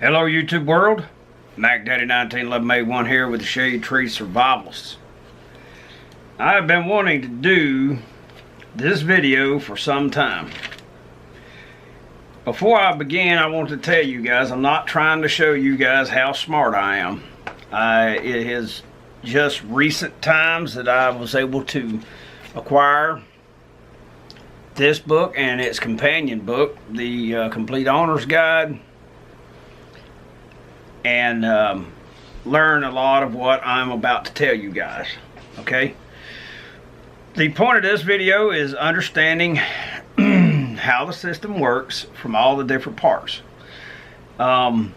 Hello YouTube world, Mac Daddy 1911A1 here with the Shade Tree Survivalists. I've been wanting to do this video for some time. Before I begin, I want to tell you guys, I'm not trying to show you guys how smart I am. It is just recent times that I was able to acquire this book and its companion book, the Complete Owner's Guide, and learn a lot of what I'm about to tell you guys. Okay, the point of this video is understanding how the system works from all the different parts. So I'm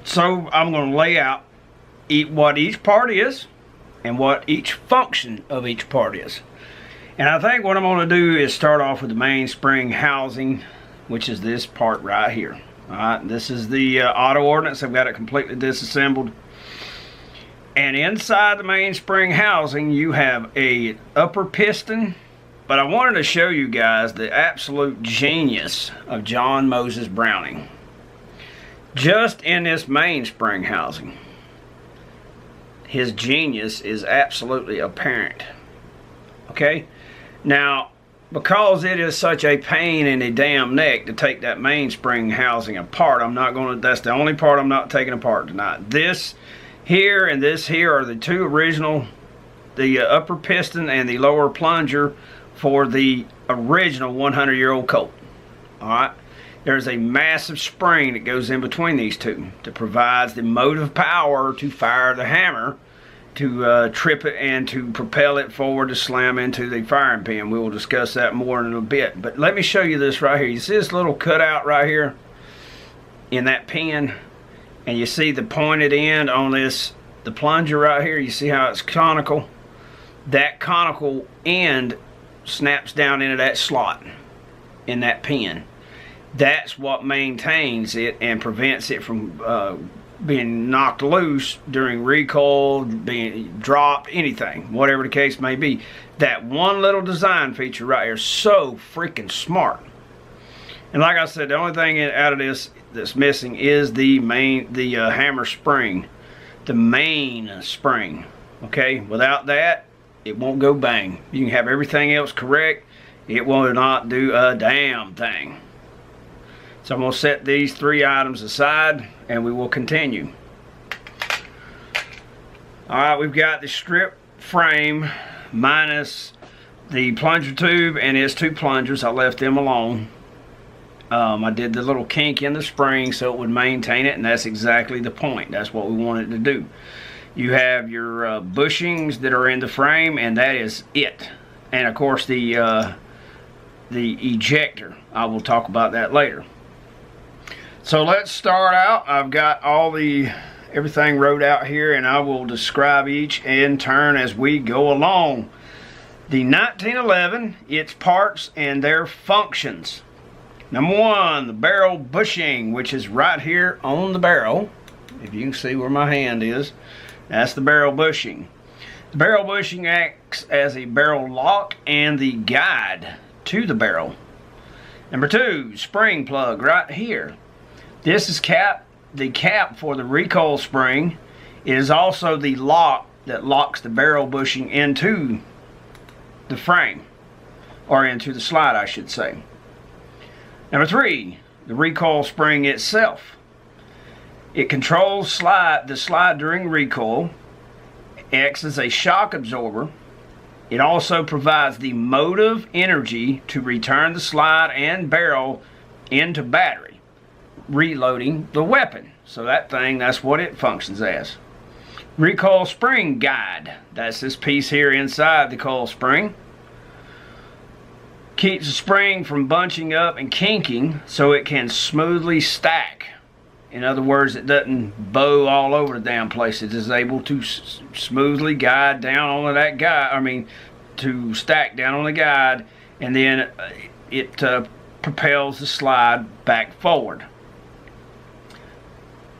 going to lay out what each part is and what each function of each part is. And I think what I'm going to do is start off with the Mainspring Housing, which is this part right here. Alright, this is the auto ordnance. I've got it completely disassembled. And inside the Mainspring Housing you have a upper piston. But I wanted to show you guys the absolute genius of John Moses Browning. Just in this Mainspring Housing, his genius is absolutely apparent. Okay, now because it is such a pain in the damn neck to take that Mainspring Housing apart, I'm not going to, that's the only part I'm not taking apart tonight. This here and this here are the two original, the upper piston and the lower plunger for the original 100-year-old Colt. Alright, there's a massive spring that goes in between these two that provides the motive power to fire the hammer, to trip it and to propel it forward to slam into the firing pin. We will discuss that more in a bit. But let me show you this right here. You see this little cutout right here in that pin? And you see the pointed end on this, the plunger right here. You see how it's conical? That conical end snaps down into that slot in that pin. That's what maintains it and prevents it from being knocked loose during recoil, being dropped, anything, whatever the case may be. That one little design feature right here is so freaking smart. And like I said, the only thing out of this that's missing is the hammer spring, the main spring. Okay, without that, it won't go bang. You can have everything else correct, it will not do a damn thing. So I'm going to set these three items aside and we will continue. Alright, we've got the strip frame minus the plunger tube and its two plungers. I left them alone. I did the little kink in the spring so it would maintain it, and that's exactly the point. That's what we wanted to do. You have your bushings that are in the frame, and that is it. And of course the ejector. I will talk about that later. So let's start out. I've got everything wrote out here, and I will describe each in turn as we go along. The 1911, its parts and their functions. Number one, the barrel bushing, which is right here on the barrel. If you can see where my hand is, that's the barrel bushing. The barrel bushing acts as a barrel lock and the guide to the barrel. Number two, spring plug right here. This is the cap for the recoil spring. It is also the lock that locks the barrel bushing into the frame, or into the slide I should say. Number three, the recoil spring itself. It controls the slide during recoil, acts as a shock absorber. It also provides the motive energy to return the slide and barrel into battery, reloading the weapon. So that's what it functions as. Recoil spring guide, that's this piece here inside the coil spring. Keeps the spring from bunching up and kinking so it can smoothly stack. In other words, it doesn't bow all over the damn place. It is able to smoothly guide down on that guide, to stack down on the guide, and then it propels the slide back forward.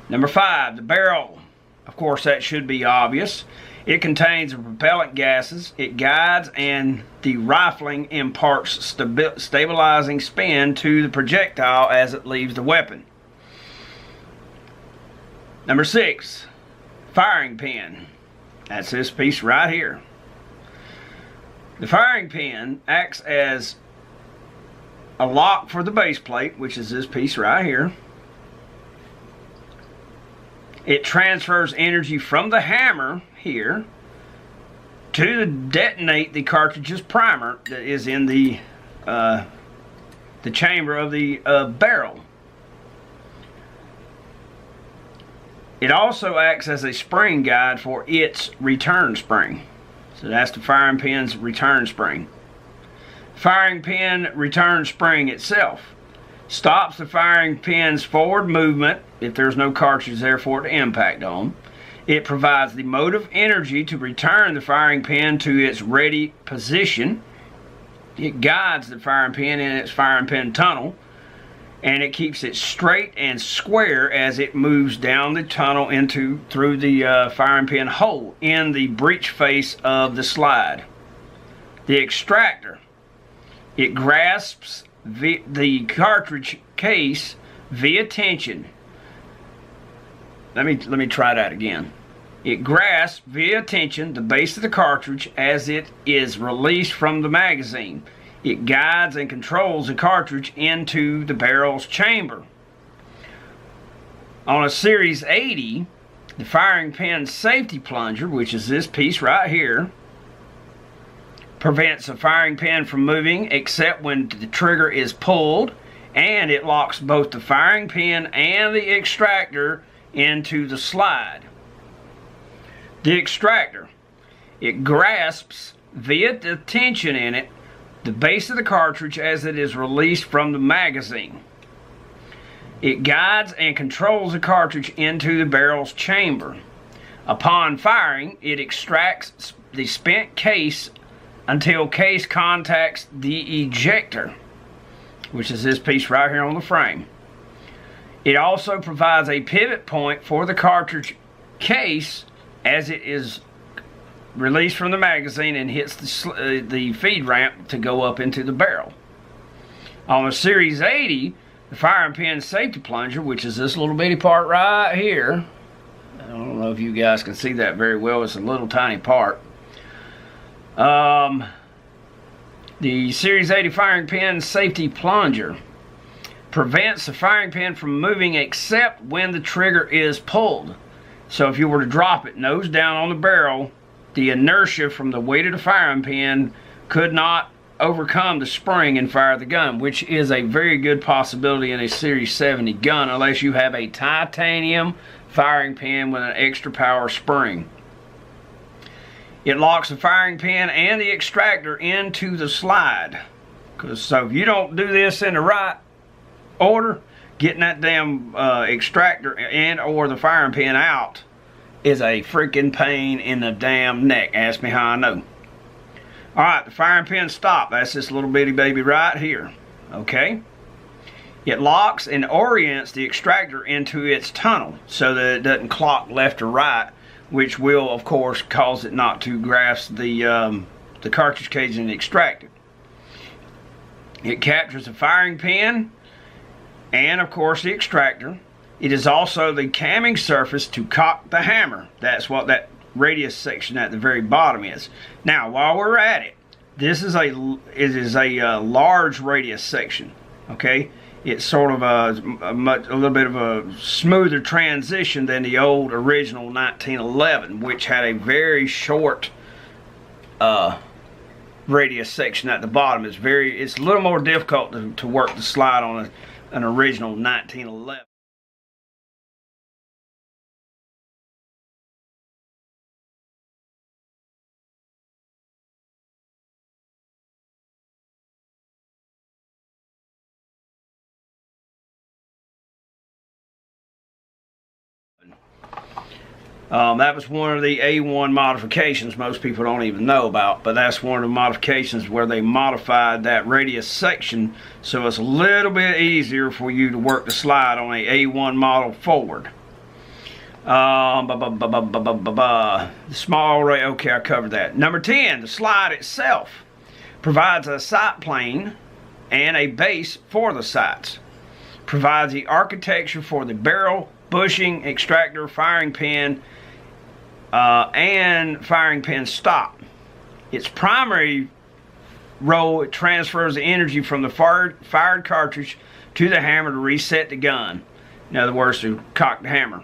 Number five, the barrel. Of course, that should be obvious. It contains the propellant gases. It guides, and the rifling imparts stabilizing spin to the projectile as it leaves the weapon. Number 6, firing pin. That's this piece right here. The firing pin acts as a lock for the base plate, which is this piece right here. It transfers energy from the hammer here to detonate the cartridge's primer that is in the chamber of the barrel. It also acts as a spring guide for its return spring. So that's the firing pin's return spring. Firing pin return spring itself stops the firing pin's forward movement if there's no cartridge there for it to impact on. It provides the motive energy to return the firing pin to its ready position. It guides the firing pin in its firing pin tunnel, and it keeps it straight and square as it moves down the tunnel through the firing pin hole in the breech face of the slide. The extractor. It grasps the cartridge case via tension. Let me try that again. It grasps via tension the base of the cartridge as it is released from the magazine. It guides and controls the cartridge into the barrel's chamber. On a Series 80, the firing pin safety plunger, which is this piece right here, prevents the firing pin from moving except when the trigger is pulled, and it locks both the firing pin and the extractor into the slide. The extractor. It grasps via the tension in it the base of the cartridge as it is released from the magazine. It guides and controls the cartridge into the barrel's chamber. Upon firing, it extracts the spent case until case contacts the ejector, which is this piece right here on the frame. It also provides a pivot point for the cartridge case as it is released from the magazine and hits the feed ramp to go up into the barrel. On a Series 80, the firing pin safety plunger, which is this little bitty part right here, I don't know if you guys can see that very well, it's a little tiny part. The Series 80 firing pin safety plunger prevents the firing pin from moving except when the trigger is pulled. So if you were to drop it nose down on the barrel, the inertia from the weight of the firing pin could not overcome the spring and fire the gun, which is a very good possibility in a Series 70 gun unless you have a titanium firing pin with an extra power spring. It locks the firing pin and the extractor into the slide. So if you don't do this in the right order, getting that damn extractor and or the firing pin out is a freaking pain in the damn neck. Ask me how I know. Alright, the firing pin stop. That's this little bitty baby right here. Okay? It locks and orients the extractor into its tunnel so that it doesn't clock left or right, which will, of course, cause it not to grasp the cartridge cage and extract it. It captures the firing pin and, of course, the extractor. It is also the camming surface to cock the hammer. That's what that radius section at the very bottom is. Now, while we're at it, it is a large radius section. Okay, it's sort of a little bit of a smoother transition than the old original 1911, which had a very short radius section at the bottom. It's a little more difficult to work the slide on an original 1911. That was one of the A1 modifications most people don't even know about, but that's one of the modifications where they modified that radius section so it's a little bit easier for you to work the slide on a A1 model forward. The small ray, okay, I covered that. Number 10, the slide itself provides a sight plane and a base for the sights. Provides the architecture for the barrel bushing, extractor, firing pin, and firing pin stop. Its primary role, it transfers the energy from the fired cartridge to the hammer to reset the gun. In other words, to cock the hammer.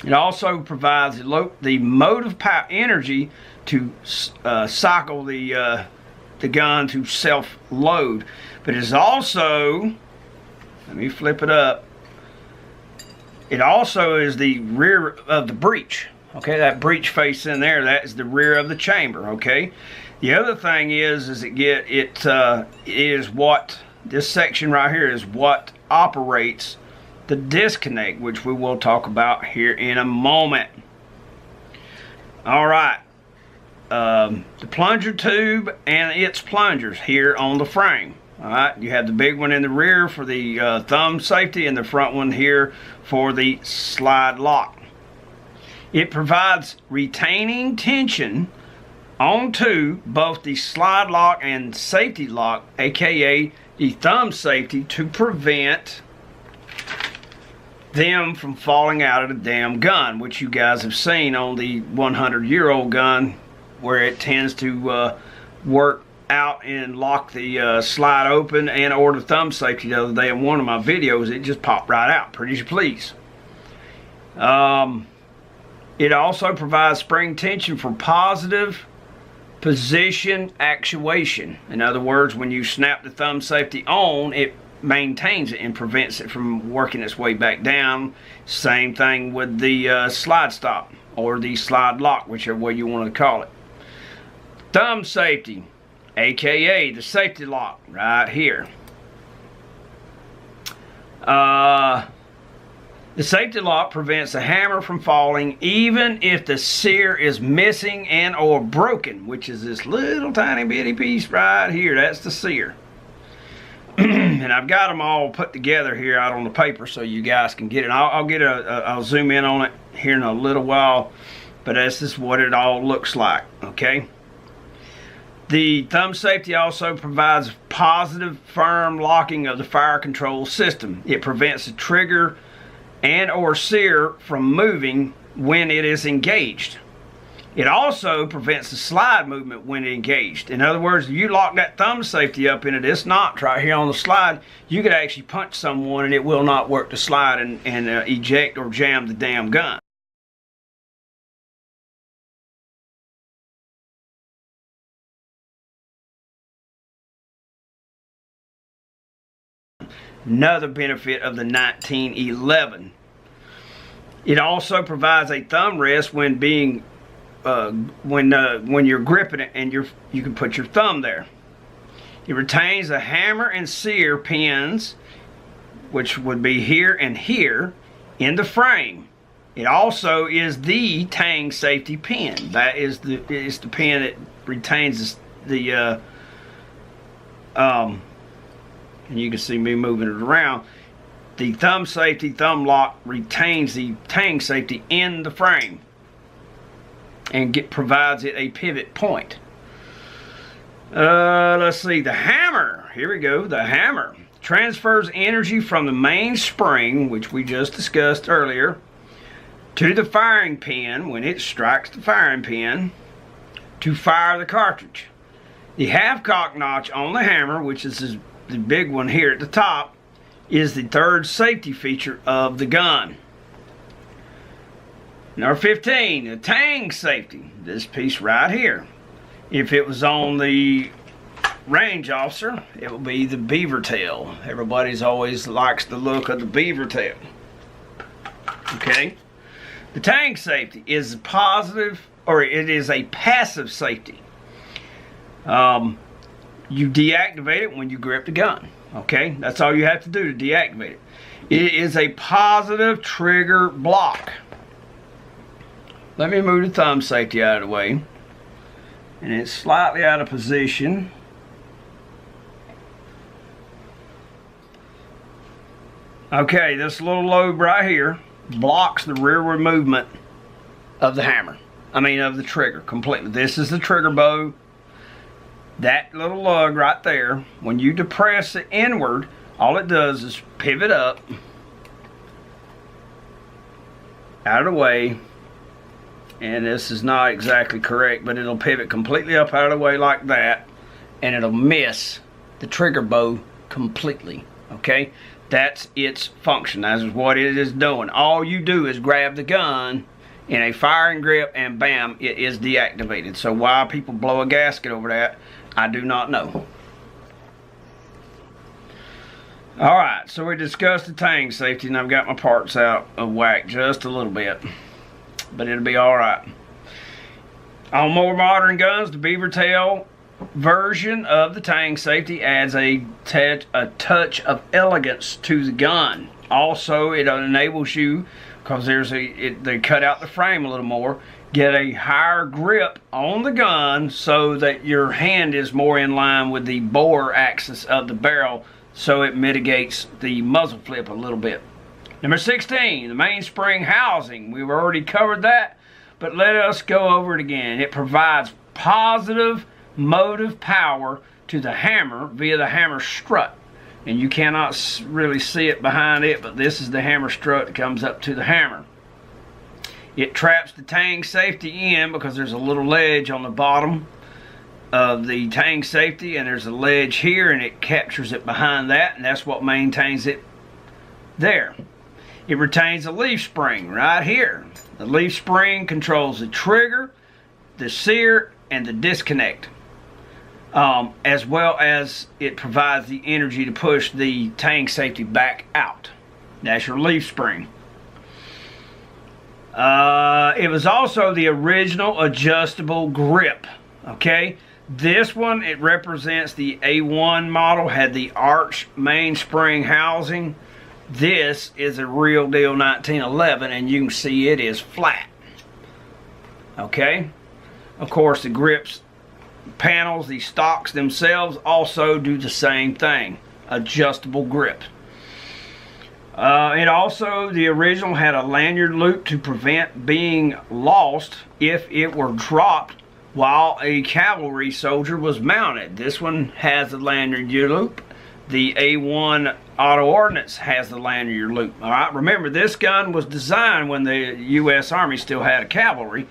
It also provides the motive power energy to cycle the gun to self-load. But it's also, let me flip it up, it also is the rear of the breech. Okay, that breech face in there, that is the rear of the chamber. Okay, the other thing is what this section right here is what operates the disconnect, which we will talk about here in a moment. All right, the plunger tube and its plungers here on the frame. All right, you have the big one in the rear for the thumb safety, and the front one here for the slide lock. It provides retaining tension onto both the slide lock and safety lock, aka the thumb safety, to prevent them from falling out of the damn gun, which you guys have seen on the 100-year-old gun, where it tends to work out and lock the slide open, and or the thumb safety. The other day in one of my videos, it just popped right out. Pretty please. It also provides spring tension for positive position actuation. In other words, when you snap the thumb safety on, it maintains it and prevents it from working its way back down. Same thing with the slide stop or the slide lock, whichever way you want to call it. Thumb safety, aka the safety lock right here. The safety lock prevents the hammer from falling even if the sear is missing and or broken, which is this little tiny bitty piece right here. That's the sear. And I've got them all put together here out on the paper so you guys can get it. I'll zoom in on it here in a little while, but this is what it all looks like. Okay. The thumb safety also provides positive, firm locking of the fire control system. It prevents the trigger and or sear from moving when it is engaged. It also prevents the slide movement when engaged. In other words, if you lock that thumb safety up into this notch right here on the slide, you could actually punch someone and it will not work to slide and eject or jam the damn gun. Another benefit of the 1911. It also provides a thumb rest when being when you're gripping it, and you can put your thumb there. It retains the hammer and sear pins, which would be here and here, in the frame. It also is the tang safety pin. That is the pin that retains the and you can see me moving it around. The thumb safety, thumb lock, retains the tang safety in the frame and provides it a pivot point. Let's see, the hammer. Here we go. The hammer transfers energy from the mainspring, which we just discussed earlier, to the firing pin when it strikes the firing pin to fire the cartridge. The half-cock notch on the hammer, which is the big one here at the top, is the third safety feature of the gun. Number 15, the tang safety. This piece right here. If it was on the range officer, it will be the beaver tail. Everybody's always likes the look of the beaver tail. Okay. The tang safety is positive, or it is a passive safety. You deactivate it when you grip the gun. Okay, that's all you have to do to deactivate it. It is a positive trigger block. Let me move the thumb safety out of the way. And it's slightly out of position. Okay, this little lobe right here blocks the rearward movement of the hammer. Of the trigger completely. This is the trigger bow. That little lug right there, when you depress it inward, all it does is pivot up out of the way. And this is not exactly correct, but it'll pivot completely up out of the way like that, and it'll miss the trigger bow completely. Okay, that's its function. That is what it is doing. All you do is grab the gun in a firing grip, and bam, it is deactivated. So why people blow a gasket over that, I do not know. Alright, so we discussed the tang safety, and I've got my parts out of whack just a little bit, but it'll be alright. On more modern guns, the beaver tail version of the tang safety adds a touch of elegance to the gun. Also, it enables you, because they cut out the frame a little more, get a higher grip on the gun so that your hand is more in line with the bore axis of the barrel, so it mitigates the muzzle flip a little bit. Number 16, the mainspring housing. We've already covered that, but let us go over it again. It provides positive motive power to the hammer via the hammer strut. And you cannot really see it behind it, but this is the hammer strut that comes up to the hammer. It traps the tang safety in because there's a little ledge on the bottom of the tang safety, and there's a ledge here, and it captures it behind that, and that's what maintains it there. It retains a leaf spring right here. The leaf spring controls the trigger, the sear, and the disconnect, as well as it provides the energy to push the tang safety back out. That's your leaf spring. It was also the original adjustable grip. Okay, this one, it represents the A1 model, had the arch mainspring housing. This is a real deal 1911, and you can see it is flat. Okay, of course the grips panels, the stocks themselves, also do the same thing, adjustable grip. It also, the original had a lanyard loop to prevent being lost if it were dropped while a cavalry soldier was mounted. This one has the lanyard loop. The A1 Auto Ordnance has the lanyard loop. Alright, remember this gun was designed when the U.S. Army still had a cavalry,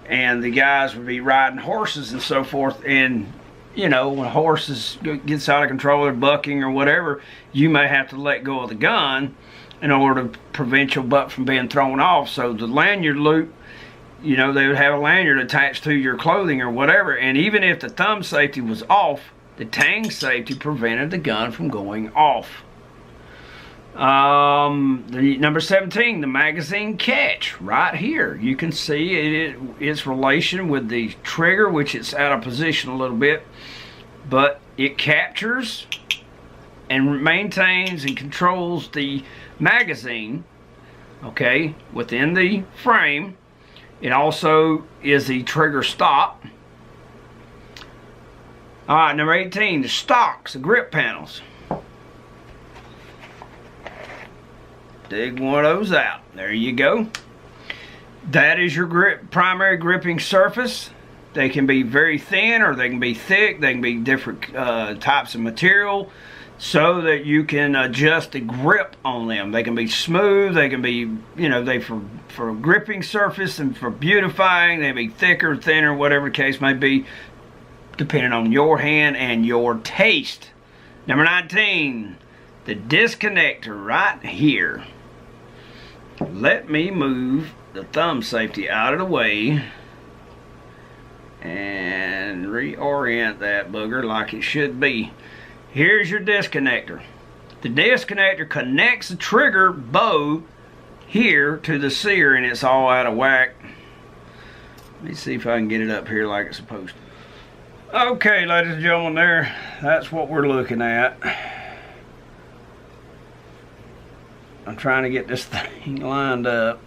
and the guys would be riding horses and so forth, and you know, when a horse gets out of control or bucking or whatever, you may have to let go of the gun in order to prevent your butt from being thrown off. So the lanyard loop, you know, they would have a lanyard attached to your clothing or whatever, and even if the thumb safety was off, the tang safety prevented the gun from going off. The number 17, the magazine catch, right here. You can see its relation with the trigger, which it's out of position a little bit, but it captures and maintains and controls the magazine, okay, within the frame. It also is the trigger stop. Alright, number 18, the stocks, the grip panels. Dig one of those out. There you go. That is your primary gripping surface. They can be very thin or they can be thick. They can be different types of material so that you can adjust the grip on them. They can be smooth. They can be, you know, for gripping surface and for beautifying. They can be thicker, thinner, whatever the case may be, depending on your hand and your taste. Number 19, the disconnector right here. Let me move the thumb safety out of the way and reorient that booger like it should be. Here's your disconnector. The disconnector connects the trigger bow here to the sear, and it's all out of whack. Let me see if I can get it up here like it's supposed to. Okay, ladies and gentlemen, that's what we're looking at. I'm trying to get this thing lined up.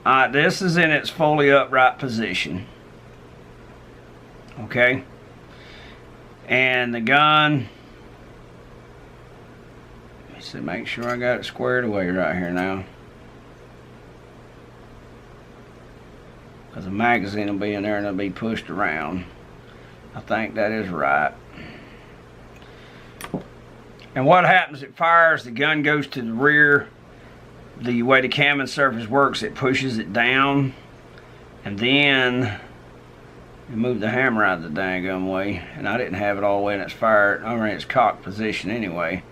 Alright, this is in its fully upright position. Okay. And the gun, let me see, make sure I got it squared away right here now, because the magazine will be in there and it'll be pushed around. I think that is right. And what happens, it fires, the gun goes to the rear the way the camming surface works, it pushes it down, and then you move the hammer out of the dang way, and I didn't have it all the way in its fire, or in its cocked position anyway.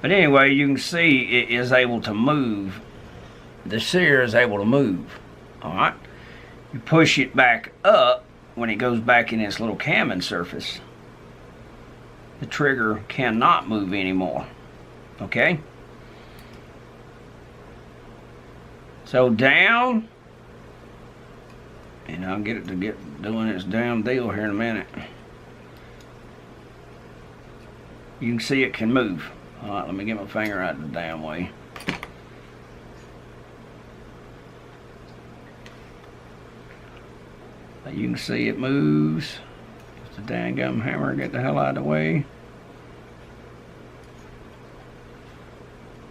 But anyway, you can see it is able to move. The sear is able to move. Alright? You push it back up when it goes back in its little camming surface. The trigger cannot move anymore. Okay? So down. And I'll get it to get doing its damn deal here in a minute. You can see it can move. Alright, let me get my finger out the damn way. You can see it moves. Just a dang gum hammer, get the hell out of the way.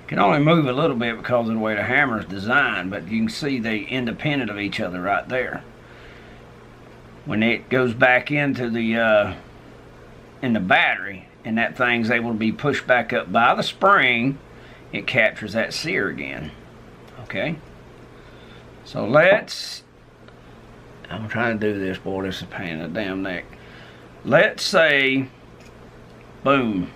It can only move a little bit because of the way the hammer is designed, but you can see they're independent of each other right there. When it goes back into the in the battery, and that thing's able to be pushed back up by the spring, it captures that sear again. Okay? So let's, I'm trying to do this, boy, this is a pain in the damn neck. Let's say, boom.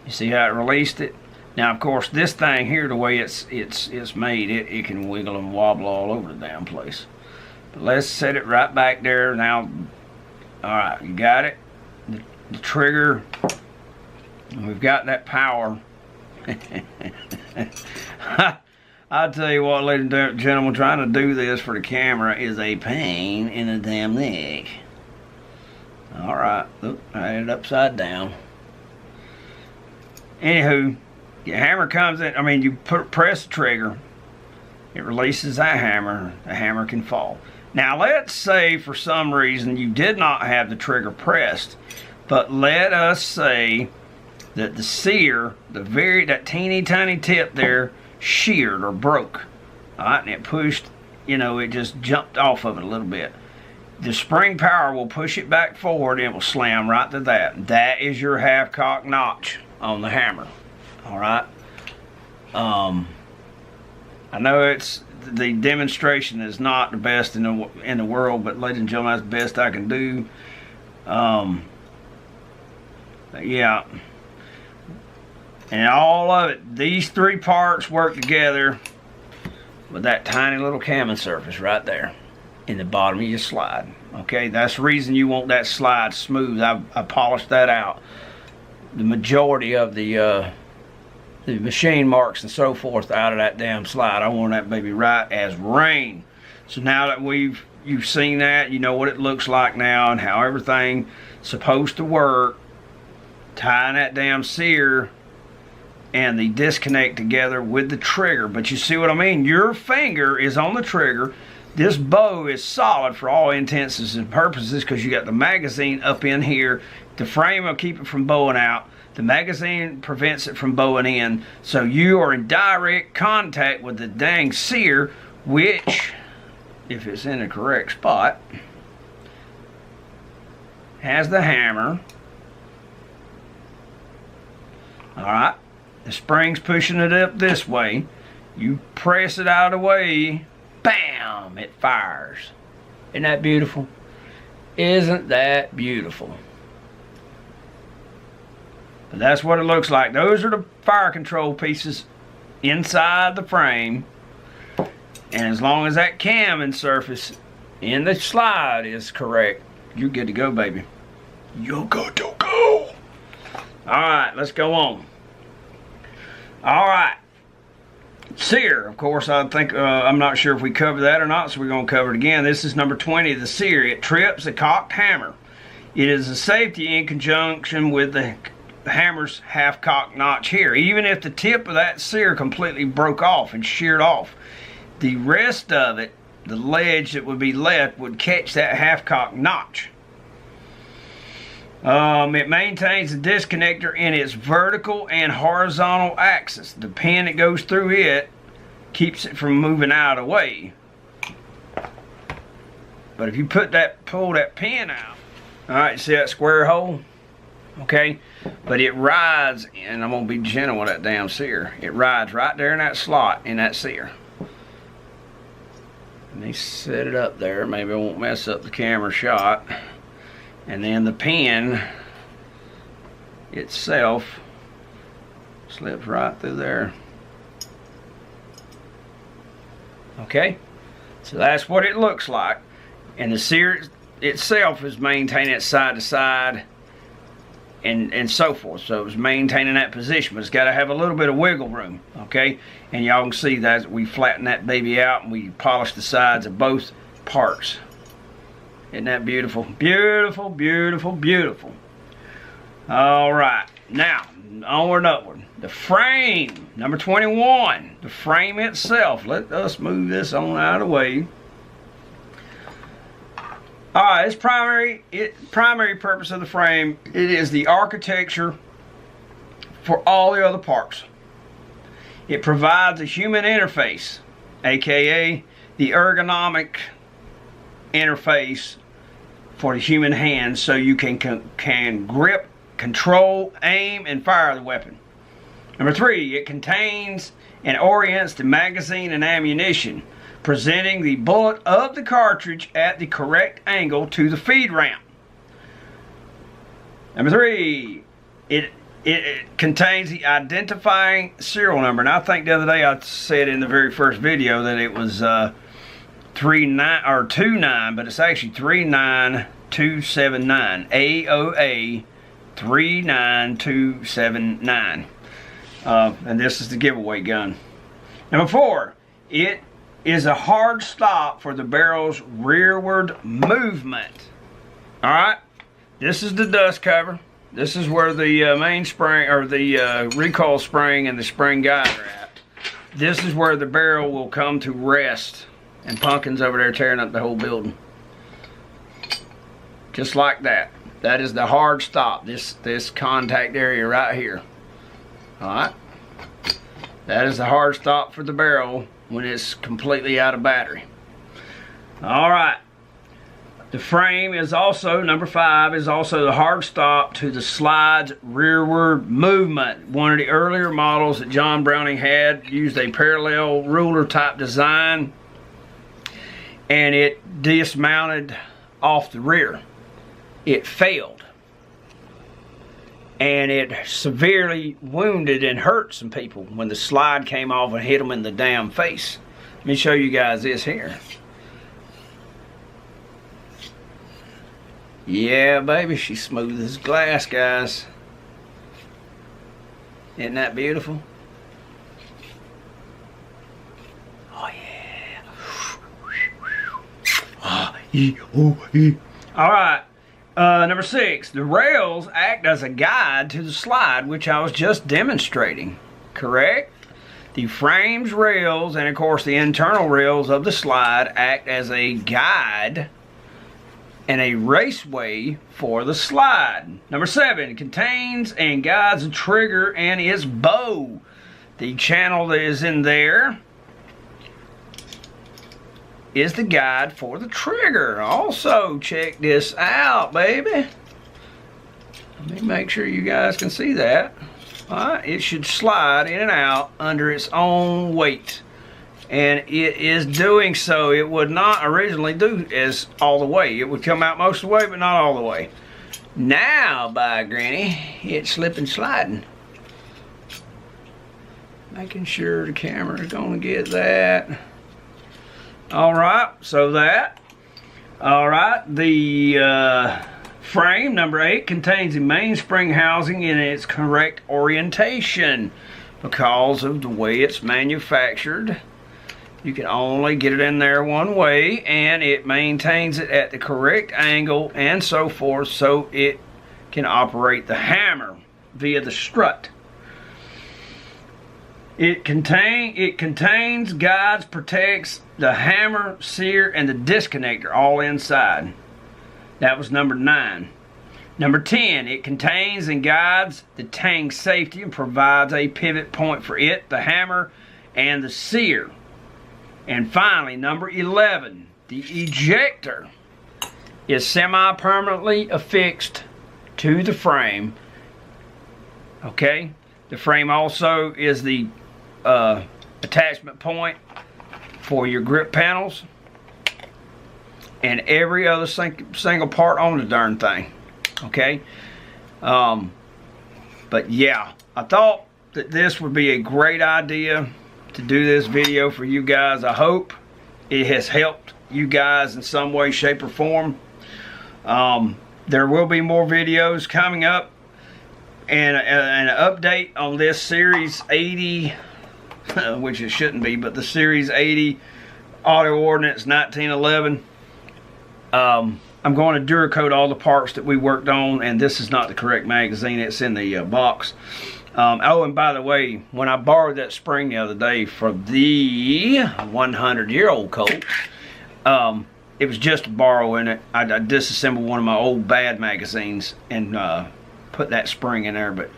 You see how it released it? Now, of course, this thing here, the way it's made, it can wiggle and wobble all over the damn place. But let's set it right back there. Now, alright, you got it? The trigger, and we've got that power. I'll tell you what, ladies and gentlemen, trying to do this for the camera is a pain in the damn neck. Alright, look, I had it upside down. Anywho, your hammer comes in, I mean, you press the trigger, it releases that hammer, the hammer can fall. Now, let's say for some reason you did not have the trigger pressed. But let us say that the sear, that teeny tiny tip there, sheared or broke. Alright, and it pushed, you know, it just jumped off of it a little bit. The spring power will push it back forward and it will slam right to that. That is your half cock notch on the hammer. Alright? I know the demonstration is not the best in the world, but ladies and gentlemen, that's the best I can do. Yeah, and all of it, these three parts work together with that tiny little camming surface right there in the bottom of your slide. Okay, that's the reason you want that slide smooth. I polished that out. The majority of the machine marks and so forth out of that damn slide. I want that baby right as rain. So now that you've seen that, you know what it looks like now and how everything's supposed to work. Tying that damn sear and the disconnect together with the trigger. But you see what I mean? Your finger is on the trigger. This bow is solid for all intents and purposes because you got the magazine up in here. The frame will keep it from bowing out. The magazine prevents it from bowing in. So you are in direct contact with the dang sear, which, if it's in the correct spot, has the hammer. Alright, the spring's pushing it up this way. You press it out of the way, bam, it fires. Isn't that beautiful? Isn't that beautiful? But that's what it looks like. Those are the fire control pieces inside the frame. And as long as that camming surface in the slide is correct, you're good to go, baby. You're good to go. Alright, let's go on. Alright. Sear, of course, I think, I'm not sure if we covered that or not, so we're going to cover it again. This is number 20, the sear. It trips a cocked hammer. It is a safety in conjunction with the hammer's half-cocked notch here. Even if the tip of that sear completely broke off and sheared off, the rest of it, the ledge that would be left, would catch that half-cocked notch. It maintains the disconnector in its vertical and horizontal axis. The pin that goes through it keeps it from moving out of the way. But if you pull that pin out, alright, see that square hole? okay? But it rides, and I'm gonna be gentle with that damn sear. It rides right there in that slot in that sear. Let me set it up there. Maybe I won't mess up the camera shot. And then the pin itself slips right through there. Okay, so that's what it looks like. And the sear itself is maintaining it side to side and so forth. So it's maintaining that position, but it's got to have a little bit of wiggle room, okay? And y'all can see that we flatten that baby out and we polish the sides of both parts. Isn't that beautiful? Beautiful, beautiful, beautiful. All right, now onward and upward. The frame, number 21, the frame itself. Let us move this on out of the way. All right, its primary purpose of the frame, it is the architecture for all the other parts. It provides a human interface, aka the ergonomic interface for the human hand, so you can grip, control, aim, and fire the weapon. Number 3, it contains and orients the magazine and ammunition, presenting the bullet of the cartridge at the correct angle to the feed ramp. Number 3, it contains the identifying serial number. And I think the other day I said in the very first video that it was 29 or 29, but it's actually 39279. AOA 39279. And this is the giveaway gun. Number 4, it is a hard stop for the barrel's rearward movement. Alright, this is the dust cover. This is where the mainspring or the recoil spring and the spring guide are at. This is where the barrel will come to rest. And Pumpkin's over there tearing up the whole building. Just like that. That is the hard stop. This contact area right here. Alright. That is the hard stop for the barrel when it's completely out of battery. Alright. The frame is also, number 5, is also the hard stop to the slide's rearward movement. One of the earlier models that John Browning had used a parallel ruler type design, and it dismounted off the rear. It failed. And it severely wounded and hurt some people when the slide came off and hit them in the damn face. Let me show you guys this here. Yeah, baby, she's smooth as glass, guys. Isn't that beautiful? Oh, yeah. All right. Number 6, the rails act as a guide to the slide, which I was just demonstrating, correct? The frame's rails and, of course, the internal rails of the slide act as a guide and a raceway for the slide. Number 7, it contains and guides the trigger and its bow. The channel that is in there is the guide for the trigger. Also, check this out, baby. Let me make sure you guys can see that. Alright, it should slide in and out under its own weight. And it is doing so. It would not originally do as all the way. It would come out most of the way, but not all the way. Now, by granny, it's slipping sliding. Making sure the camera is going to get that. Alright, so that. Alright, the frame, number 8, contains the mainspring housing in its correct orientation. Because of the way it's manufactured, you can only get it in there one way, and it maintains it at the correct angle and so forth, so it can operate the hammer via the strut. It contains, guides, protects the hammer, sear, and the disconnector all inside. That was number 9. Number 10, it contains and guides the tang safety and provides a pivot point for it, the hammer, and the sear. And finally, number 11, the ejector is semi-permanently affixed to the frame Okay, the frame also is the attachment point for your grip panels and every other single part on the darn thing. Okay, but yeah, I thought that this would be a great idea to do this video for you guys. I hope it has helped you guys in some way, shape, or form. There will be more videos coming up, and an update on this Series 80, which it shouldn't be, but the Series 80 Auto Ordnance 1911. I'm going to Duracoat all the parts that we worked on, and this is not the correct magazine. It's in the box. Oh, and by the way, when I borrowed that spring the other day for the 100-year-old Colt, it was just a borrow in it. I disassembled one of my old bad magazines and put that spring in there. But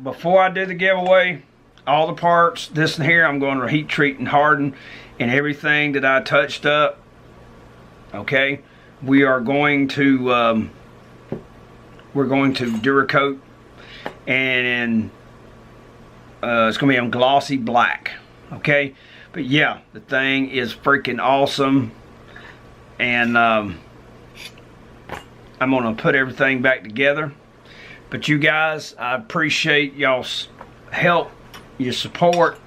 before I do the giveaway, all the parts, this and here, I'm going to heat treat and harden, and everything that I touched up. Okay, we are going to Duracoat, and it's going to be on glossy black. Okay, but yeah, the thing is freaking awesome, and I'm going to put everything back together. But you guys, I appreciate y'all's help, your support.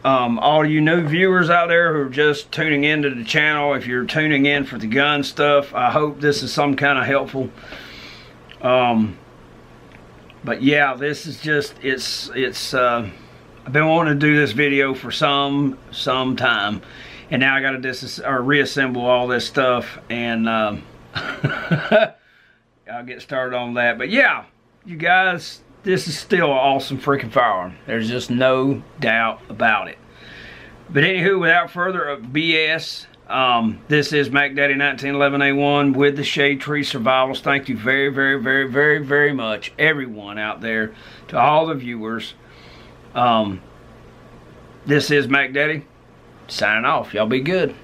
All you new viewers out there who are just tuning into the channel, if you're tuning in for the gun stuff, I hope this is some kind of helpful. But yeah, this is just, I've been wanting to do this video for some time, and now I got to reassemble all this stuff, and I'll get started on that. But yeah, you guys, this is still an awesome freaking firearm. There's just no doubt about it. But anywho, without further BS, this is Mac Daddy 1911A1 with the Shade Tree Survivals. Thank you very, very, very, very, very much, everyone out there, to all the viewers. This is Mac Daddy signing off. Y'all be good.